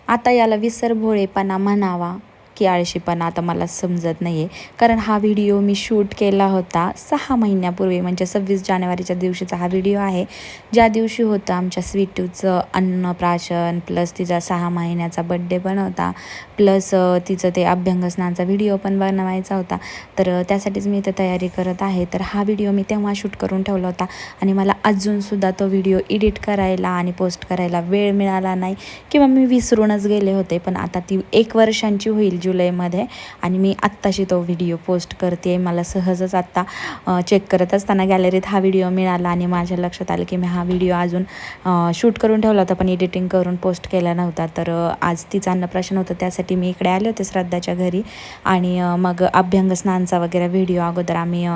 आता याला विसरभोळेपणा म्हणावा की आळशीपणा आता मला समजत नाही आहे. कारण हा व्हिडिओ मी शूट केला होता 6 महिन्यापूर्वी, म्हणजे 26 जानेवारीच्या दिवशीचा हा व्हिडिओ आहे. ज्या दिवशी होतं आमच्या स्वीटूचं अन्नप्राशन, प्लस तिचा 6 महिन्याचा बड्डे पण होता, प्लस तिचं ते अभ्यंगस्नानचा व्हिडिओ पण बनवायचा होता. तर त्यासाठीच मी इथं तयारी करत आहे. तर हा व्हिडिओ मी तेव्हा शूट करून ठेवला होता आणि मला अजूनसुद्धा तो व्हिडिओ एडिट करायला आणि पोस्ट करायला वेळ मिळाला नाही किंवा मी विसरूनच गेले होते. पण आता ती 1 वर्षांची होईल जुलैमध्ये आणि मी आत्ताशी तो व्हिडिओ पोस्ट करते. मला सहजच आत्ता चेक करत असताना गॅलरीत हा व्हिडिओ मिळाला आणि माझ्या लक्षात आलं की मी हा व्हिडिओ अजून शूट करून ठेवला होता पण एडिटिंग करून पोस्ट केला नव्हता. तर आज तिचं अन्नप्राशन होतं, त्यासाठी मी इकडे आले होते श्रद्धाच्या घरी आणि मग अभ्यंगस्नानचा वगैरे व्हिडिओ अगोदर आम्ही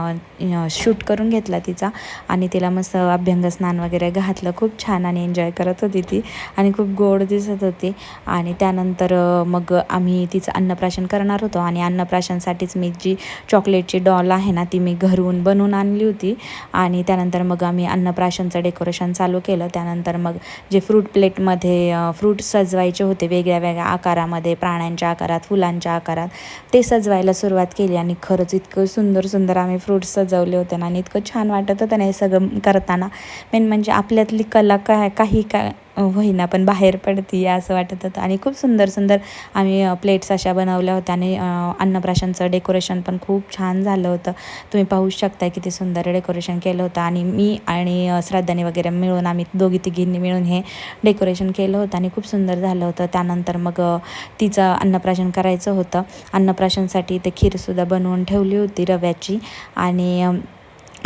शूट करून घेतला तिचा आणि तिला मस्त अभ्यंगस्नान वगैरे घातलं. खूप छान आणि एन्जॉय करत होती ती आणि खूप गोड दिसत होती. आणि त्यानंतर मग आम्ही तिचं अन्नप्राशन करणार होतो आणि अन्नप्राशनसाठीच मी जी चॉकलेटची डॉल आहे ना ती मी घरून बनवून आणली होती. आणि त्यानंतर मग आम्ही अन्नप्राशनचं डेकोरेशन चालू केलं. त्यानंतर मग जे फ्रूट प्लेटमध्ये फ्रूट सजवायचे होते वेगळ्या वेगळ्या आकारामध्ये, प्राण्यांच्या आकारात, फुलांच्या आकारात, ते सजवायला सुरुवात केली. आणि खरंच इतकं सुंदर सुंदर आम्ही फ्रूट्स सजवले होते ना आणि इतकं छान वाटत होतं ना हे सगळं करताना. मेन म्हणजे आपल्यातली कला काही होईना पण बाहेर पडती असं वाटत होतं. आणि खूप सुंदर सुंदर आम्ही प्लेट्स अशा बनवल्या होत्या आणि अन्नप्राशनचं डेकोरेशन पण खूप छान झालं होतं. तुम्ही पाहू शकता किती सुंदर डेकोरेशन केलं होतं. आणि मी आणि श्रद्धाने वगैरे मिळून आम्ही दोघी तिघींनी मिळून हे डेकोरेशन केलं होतं आणि खूप सुंदर झालं होतं. त्यानंतर मग तिचं अन्नप्राशन करायचं होतं. अन्नप्राशनसाठी ते खीरसुद्धा बनवून ठेवली होती रव्याची आणि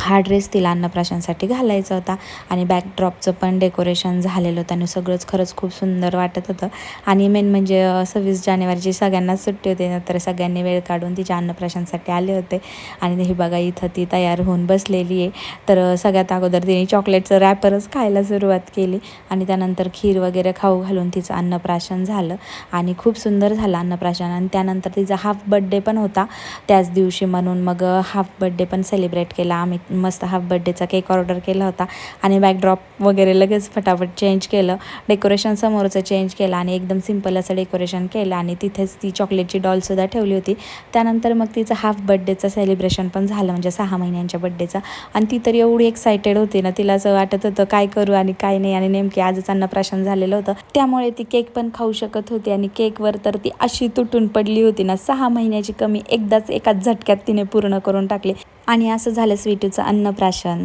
हा ड्रेस तिला अन्नप्राशनसाठी घालायचा होता. आणि बॅकड्रॉपचं पण डेकोरेशन झालेलं होतं आणि सगळंच खरंच खूप सुंदर वाटत होतं. आणि मेन म्हणजे 26 जानेवारीची सगळ्यांनाच सुट्टी होती ना, तर सगळ्यांनी वेळ काढून तिच्या अन्नप्राशनसाठी आले होते. आणि हे बघा इथं ती तयार होऊन बसलेली आहे. तर सगळ्यात अगोदर तिने चॉकलेटचं रॅपरच खायला सुरुवात केली आणि त्यानंतर खीर वगैरे खाऊ घालून तिचं अन्नप्राशन झालं आणि खूप सुंदर झालं अन्नप्राशन. आणि त्यानंतर तिचा हाफ बड्डे पण होता त्याच दिवशी, म्हणून मग हाफ बड्डे पण सेलिब्रेट केला आम्ही. मस्त हाफ बड्डेचा केक ऑर्डर केला होता आणि बॅकड्रॉप वगैरे लगेच फटाफट चेंज केलं, डेकोरेशन समोरचं चेंज केलं आणि एकदम सिंपल असं डेकोरेशन केलं. आणि तिथेच ती चॉकलेटची डॉलसुद्धा ठेवली होती. त्यानंतर मग तिचं हाफ बड्डेचं सेलिब्रेशन पण झालं, म्हणजे 6 महिन्यांच्या बड्डेचं. आणि ती तर एवढी एक्सायटेड होती ना, तिला असं वाटत होतं काय करू आणि काय नाही. आणि नेमकी आजच अन्नप्राशन झालेलं होतं त्यामुळे ती केक पण खाऊ शकत होती. आणि केकवर तर ती अशी तुटून पडली होती ना, 6 महिन्याची कमी एकाच झटक्यात तिने पूर्ण करून टाकली. आणि असं झालं स्वीटूचं अन्नप्राशन.